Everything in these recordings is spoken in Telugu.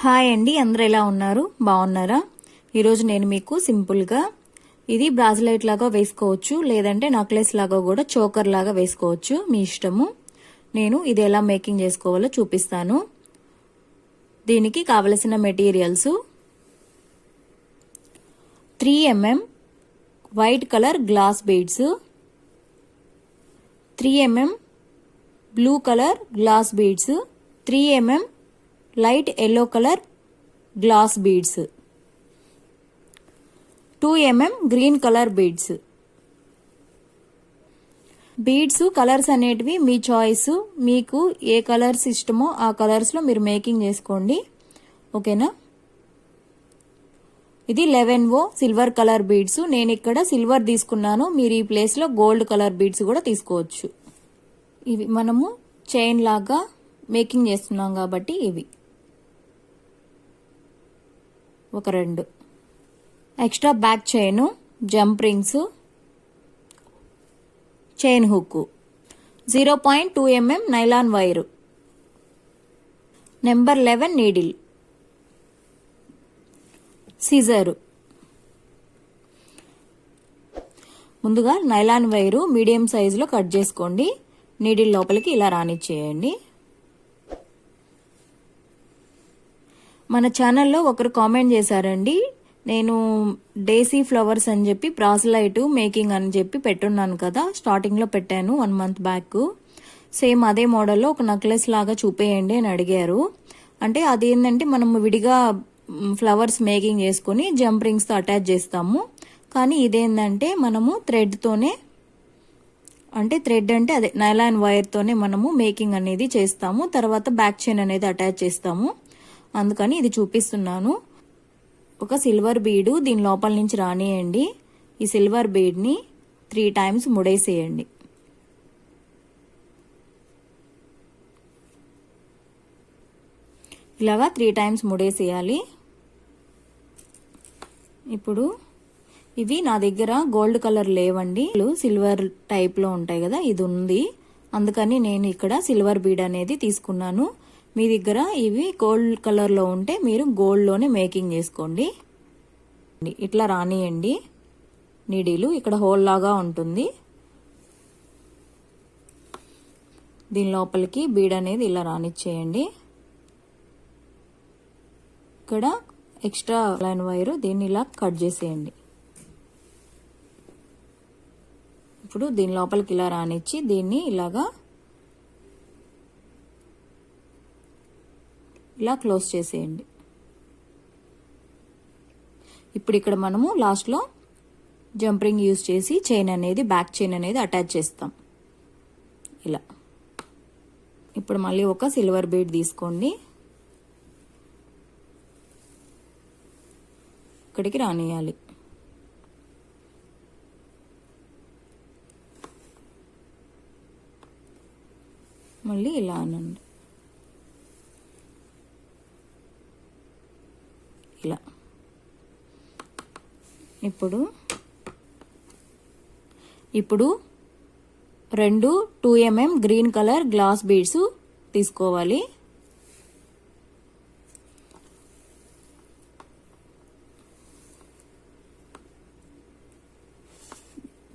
హాయ్ అండి, అందరూ ఎలా ఉన్నారు? బాగున్నారా? ఈరోజు నేను మీకు సింపుల్గా ఇది బ్రాస్లెట్ లాగా వేసుకోవచ్చు, లేదంటే నెక్లెస్ లాగా కూడా చోకర్ లాగా వేసుకోవచ్చు, మీ ఇష్టము. నేను ఇది ఎలా మేకింగ్ చేసుకోవాలో చూపిస్తాను. దీనికి కావలసిన materials 3 mm white colour glass beads, 3 mm blue colour glass beads, 3 mm light yellow colour glass beads, 2 mm green colour beads. Beads colours అనేటివి మీ చాయిస్, మీకు ఏ కలర్స్ ఇష్టమో ఆ కలర్స్ లో మీరు మేకింగ్ చేసుకోండి, ఓకేనా. ఇది 11O సిల్వర్ కలర్ బీడ్స్. నేను ఇక్కడ సిల్వర్ తీసుకున్నాను, మీరు ఈ ప్లేస్ లో గోల్డ్ కలర్ బీడ్స్ కూడా తీసుకోవచ్చు. ఇవి మనము చైన్ లాగా మేకింగ్ చేస్తున్నాం కాబట్టి ఇవి ఒక 2 extra back chain, jump rings, chain hook, 0.2 mm nylon wire, number 11 needle, scissor. ముందుగా నైలాన్ వైరు మీడియం సైజులో కట్ చేసుకోండి. నీడిల్ లోపలికి ఇలా రానిచ్చేయండి. మన ఛానల్లో ఒకరు కామెంట్ చేశారండి, నేను డేసీ ఫ్లవర్స్ అని చెప్పి బ్రాస్లైట్ మేకింగ్ అని చెప్పి పెట్టున్నాను కదా, స్టార్టింగ్లో పెట్టాను 1 month బ్యాక్. సేమ్ అదే మోడల్లో ఒక నెక్లెస్ లాగా చూపేయండి అని అడిగారు. అంటే అదేంటంటే మనం విడిగా ఫ్లవర్స్ మేకింగ్ చేసుకుని జంప్ రింగ్స్తో అటాచ్ చేస్తాము, కానీ ఇదేంటంటే మనము థ్రెడ్తోనే, అంటే థ్రెడ్ అంటే అదే నైలాన్ వైర్తోనే మనము మేకింగ్ అనేది చేస్తాము, తర్వాత బ్యాక్ చైన్ అనేది అటాచ్ చేస్తాము. అందుకని ఇది చూపిస్తున్నాను. ఒక సిల్వర్ బీడు దీని లోపల నుంచి రానియండి. ఈ సిల్వర్ బీడ్ని 3 times ముడేసేయండి. ఇలాగా 3 times ముడేసేయాలి. ఇప్పుడు ఇవి నా దగ్గర గోల్డ్ కలర్ లేవండి, సిల్వర్ టైప్ లో ఉంటాయి కదా, ఇది ఉంది. అందుకని నేను ఇక్కడ సిల్వర్ బీడ్ అనేది తీసుకున్నాను. మీ దగ్గర ఇవి గోల్డ్ కలర్ లో ఉంటే మీరు గోల్డ్ లోనే మేకింగ్ చేసుకోండి. ఇట్లా రానియండి. నీడిలు ఇక్కడ హోల్ లాగా ఉంటుంది, దీని లోపలికి బీడ్ అనేది ఇలా రానిచ్చేయండి. ఇక్కడ ఎక్స్ట్రా లైన్ వైర్ దీన్ని ఇలా కట్ చేసేయండి. ఇప్పుడు దీని లోపలికి ఇలా రానిచ్చి దీన్ని ఇలాగా ఇలా క్లోజ్ చేసేయండి. ఇప్పుడు ఇక్కడ మనము లాస్ట్లో జంప్ రింగ్ యూజ్ చేసి చైన్ అనేది, బ్యాక్ చైన్ అనేది అటాచ్ చేస్తాం ఇలా. ఇప్పుడు మళ్ళీ ఒక సిల్వర్ బీడ్ తీసుకోండి, ఇక్కడికి రానియాలి. మళ్ళీ ఇలా అనండి, ఇలా. ఇప్పుడు 2 mm green colour glass beads తీసుకోవాలి.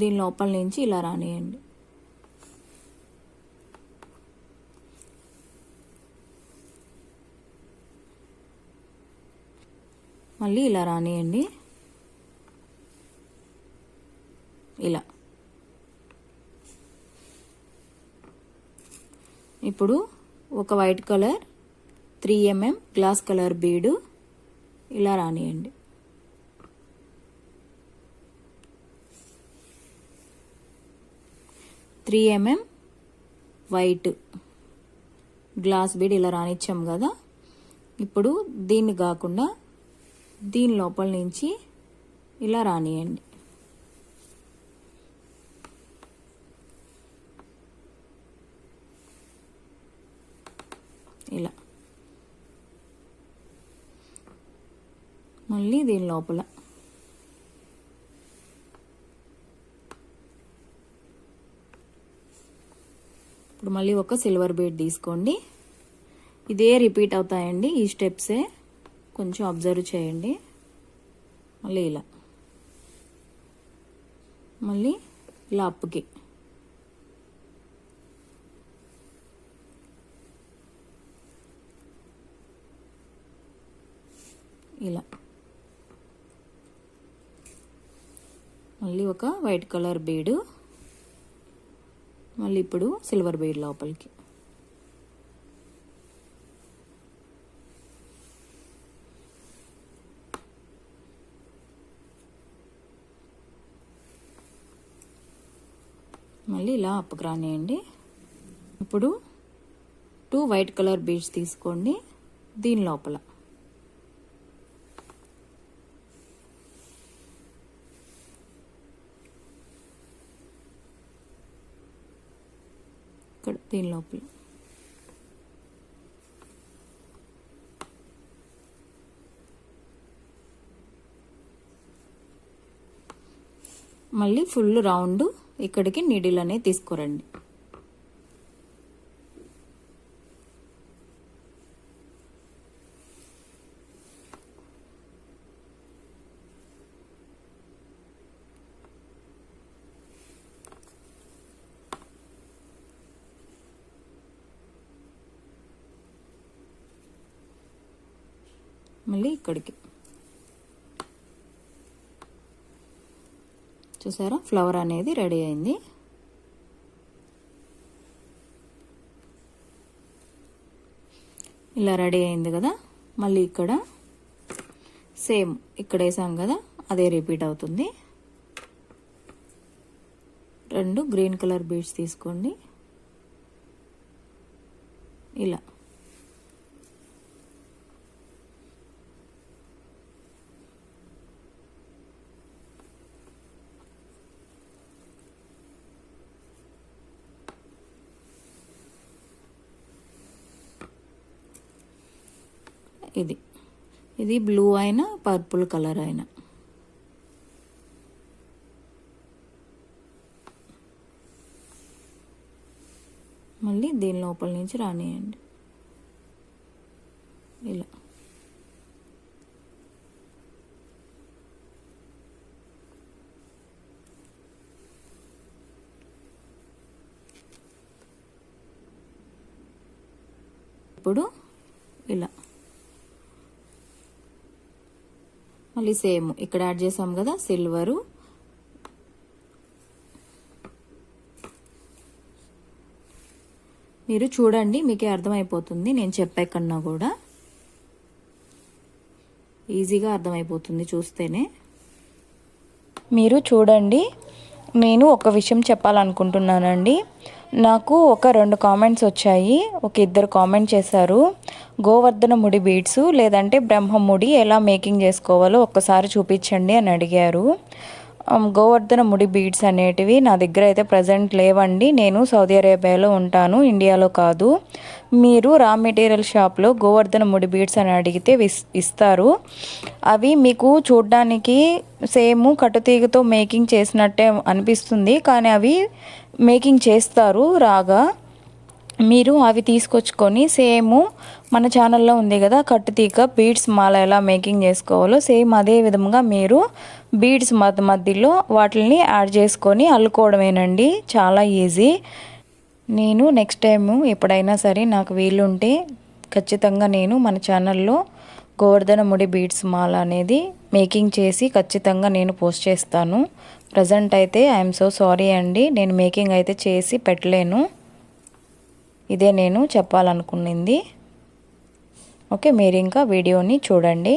దీని లోపల నుంచి ఇలా రానియండి. మళ్ళీ ఇలా రానియండి, ఇలా. ఇప్పుడు ఒక white colour 3 mm glass colour bead ఇలా రానియండి. Three mm white glass bead ఇలా రానిచ్చాం కదా. ఇప్పుడు దీన్ని కాకుండా దీని లోపల నుంచి ఇలా రానియండి. ఇలా మళ్ళీ దీని లోపల ఇప్పుడు మళ్ళీ ఒక సిల్వర్ బీడ్ తీసుకోండి. ఇదే రిపీట్ అవుతాయండి ఈ స్టెప్సే. కొంచెం అబ్జర్వ్ చేయండి. మళ్ళీ ఇలా, మళ్ళీ ఇలా అప్పుకి, ఇలా మళ్ళీ ఒక వైట్ కలర్ బీడు, మళ్ళీ ఇప్పుడు సిల్వర్ బీడ్ లోపలికి. మళ్ళీ ఇలా అప్పుకు రానియండి. ఇప్పుడు 2 వైట్ కలర్ బీడ్స్ తీసుకోండి. దీని లోపల ఇక్కడ దీని లోపల మళ్ళీ ఫుల్ రౌండ్ ఇక్కడికి నీడిల్ అనేది తీసుకురండి. మళ్ళీ ఇక్కడికి చూసారా, ఫ్లవర్ అనేది రెడీ అయింది. ఇలా రెడీ అయింది కదా. మళ్ళీ ఇక్కడ సేమ్ ఇక్కడ వేసాం కదా, అదే రిపీట్ అవుతుంది. 2 గ్రీన్ కలర్ బీడ్స్ తీసుకోండి. ఇలా ఇది బ్లూ అయినా పర్పుల్ కలర్ అయినా మళ్ళీ దీని లోపల నుంచి రానియండి. ఇలా ఇప్పుడు ఇలా మళ్ళీ సేమ్ ఇక్కడ యాడ్ చేసాం కదా సిల్వరు, మీరు చూడండి మీకే అర్థమైపోతుంది. నేను చెప్పే కన్నా కూడా ఈజీగా అర్థమైపోతుంది చూస్తేనే. మీరు చూడండి, నేను ఒక విషయం చెప్పాలనుకుంటున్నానండి. నాకు ఒక 2 కామెంట్స్ వచ్చాయి. ఒక 2 కామెంట్ చేశారు, గోవర్ధన ముడి బీడ్స్ లేదంటే బ్రహ్మ ముడి ఎలా మేకింగ్ చేసుకోవాలో ఒక్కసారి చూపించండి అని అడిగారు. గోవర్ధన ముడి బీడ్స్ అనేటివి నా దగ్గర అయితే ప్రజెంట్ లేవండి. నేను సౌదీ అరేబియాలో ఉంటాను, ఇండియాలో కాదు. మీరు రా మెటీరియల్ షాప్లో గోవర్ధన ముడి బీడ్స్ అని అడిగితే ఇస్తారు. అవి మీకు చూడ్డానికి సేమ్ కట్టుతీగతో మేకింగ్ చేసినట్టే అనిపిస్తుంది, కానీ అవి మేకింగ్ చేస్తారు రాగా. మీరు అవి తీసుకొచ్చుకొని సేమ్ మన ఛానల్లో ఉంది కదా కట్టుతీగ బీడ్స్ మాల ఎలా మేకింగ్ చేసుకోవాలో సేమ్ అదే విధంగా మీరు బీడ్స్ మధ్యలో వాటిని యాడ్ చేసుకొని అల్లుకోవడమేనండి. చాలా ఈజీ. నేను నెక్స్ట్ టైము ఎప్పుడైనా సరే నాకు వీలుంటే ఖచ్చితంగా నేను మన ఛానల్లో గోవర్ధన ముడి బీడ్స్ మాల అనేది మేకింగ్ చేసి ఖచ్చితంగా నేను పోస్ట్ చేస్తాను. ప్రజెంట్ అయితే ఐఎమ్ సో సారీ అండి, నేను మేకింగ్ అయితే చేసి పెట్టలేను. ఇదే నేను చెప్పాలనుకున్నది. ఓకే, మీరు ఇంకా వీడియోని చూడండి.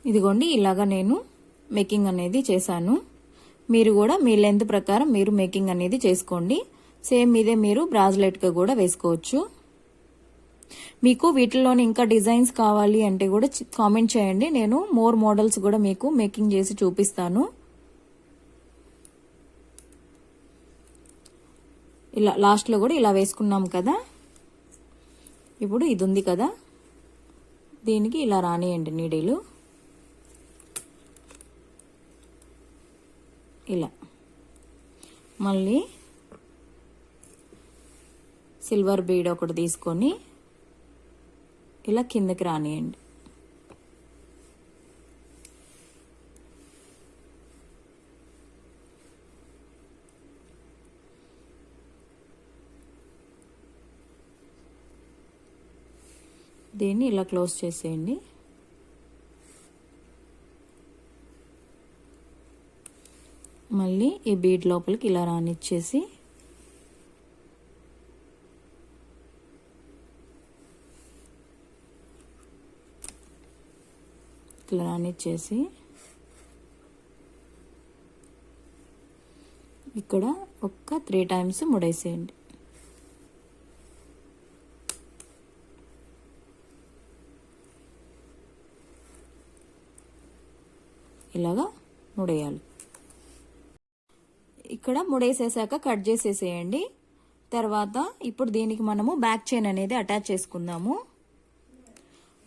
ఇదిగోండి ఇలాగా నేను మేకింగ్ అనేది చేశాను. మీరు కూడా మీ లెంత్ ప్రకారం మీరు మేకింగ్ అనేది చేసుకోండి. సేమ్ ఇదే మీరు బ్రాస్లెట్గా కూడా వేసుకోవచ్చు. మీకు వీటిల్లోని ఇంకా డిజైన్స్ కావాలి అంటే కూడా కామెంట్ చేయండి. నేను మోర్ మోడల్స్ కూడా మీకు మేకింగ్ చేసి చూపిస్తాను. ఇలా లాస్ట్లో కూడా ఇలా వేసుకున్నాం కదా. ఇప్పుడు ఇది ఉంది కదా, దీనికి ఇలా రానియండి నీడిలు. ఇలా మళ్ళీ సిల్వర్ బీడ్ ఒకటి తీసుకొని ఇలా కిందకి రానియండి. దీన్ని ఇలా క్లోజ్ చేసేయండి. మళ్ళీ ఈ బీడ్ లోపలికి ఇలా రానిచ్చేసి ఇట్లా రానిచ్చేసి ఇక్కడ ఒక్క 3 టైమ్స్ ముడేసేయండి. ఇలాగా ముడేయాలి. ఇక్కడ ముడేసేసాక కట్ చేసేసేయండి. తర్వాత ఇప్పుడు దీనికి మనము బ్యాక్ చైన్ అనేది అటాచ్ చేసుకుందాము.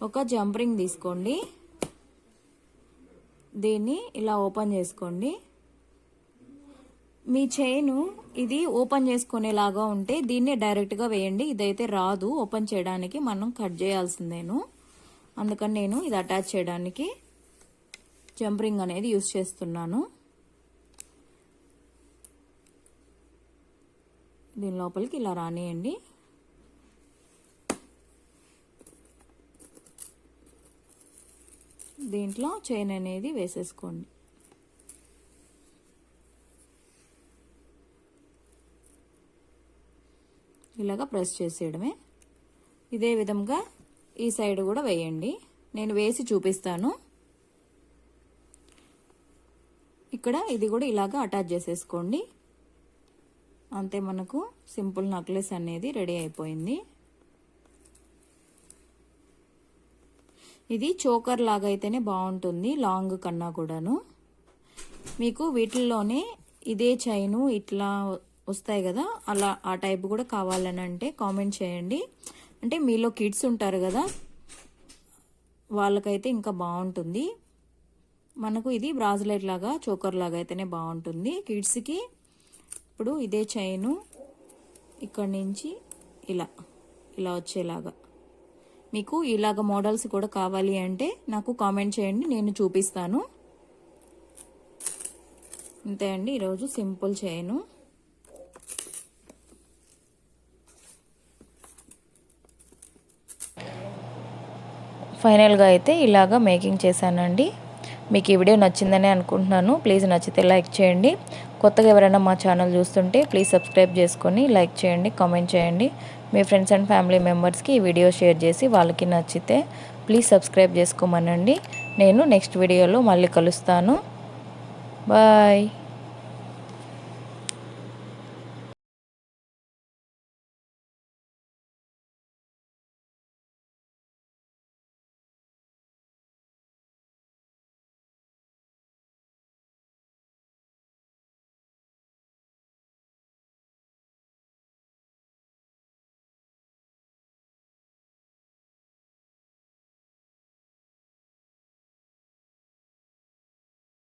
ఒక జంప్ రింగ్ తీసుకోండి, దీన్ని ఇలా ఓపెన్ చేసుకోండి. మీ చైన్ ఇది ఓపెన్ చేసుకునేలాగా ఉంటే దీన్ని డైరెక్ట్గా వేయండి. ఇదైతే రాదు ఓపెన్ చేయడానికి, మనం కట్ చేయాల్సిందేను. అందుకని నేను ఇది అటాచ్ చేయడానికి జంప్ రింగ్ అనేది యూజ్ చేస్తున్నాను. దీని లోపలికి ఇలా రానియండి. దీంట్లో చైన్ అనేది వేసేసుకోండి. ఇలాగా ప్రెస్ చేసేయడమే. ఇదే విధంగా ఈ సైడ్ కూడా వేయండి. నేను వేసి చూపిస్తాను. ఇక్కడ ఇది కూడా ఇలాగా అటాచ్ చేసేసుకోండి. అంతే, మనకు సింపుల్ నెక్లెస్ అనేది రెడీ అయిపోయింది. ఇది చోకర్ లాగా అయితేనే బాగుంటుంది, లాంగ్ కన్నా కూడాను. మీకు వీటిల్లోనే ఇదే చైను ఇట్లా వస్తాయి కదా, అలా ఆ టైప్ కూడా కావాలని అంటే కామెంట్ చేయండి. అంటే మీలో కిడ్స్ ఉంటారు కదా, వాళ్ళకైతే ఇంకా బాగుంటుంది. మనకు ఇది బ్రాస్లెట్ లాగా చోకర్ లాగా అయితేనే బాగుంటుంది కిడ్స్కి. ఇప్పుడు ఇదే చైను ఇక్కడ నుంచి ఇలా ఇలా వచ్చేలాగా మీకు ఇలాగ మోడల్స్ కూడా కావాలి అంటే నాకు కామెంట్ చేయండి, నేను చూపిస్తాను. అంతే అండి, ఈరోజు సింపుల్ చైను. ఫైనల్గా అయితే ఇలాగా మేకింగ్ చేశానండి. మీకు ఈ వీడియో నచ్చిందని అనుకుంటున్నాను. ప్లీజ్ నచ్చితే లైక్ చేయండి. కొత్తగా ఎవరైనా మా ఛానల్ చూస్తుంటే ప్లీజ్ సబ్స్క్రైబ్ చేసుకొని లైక్ చేయండి, కామెంట్ చేయండి. మీ ఫ్రెండ్స్ అండ్ ఫ్యామిలీ మెంబర్స్కి ఈ వీడియో షేర్ చేసి వాళ్ళకి నచ్చితే ప్లీజ్ సబ్స్క్రైబ్ చేసుకోమనండి. నేను నెక్స్ట్ వీడియోలో మళ్ళీ కలుస్తాను. బాయ్.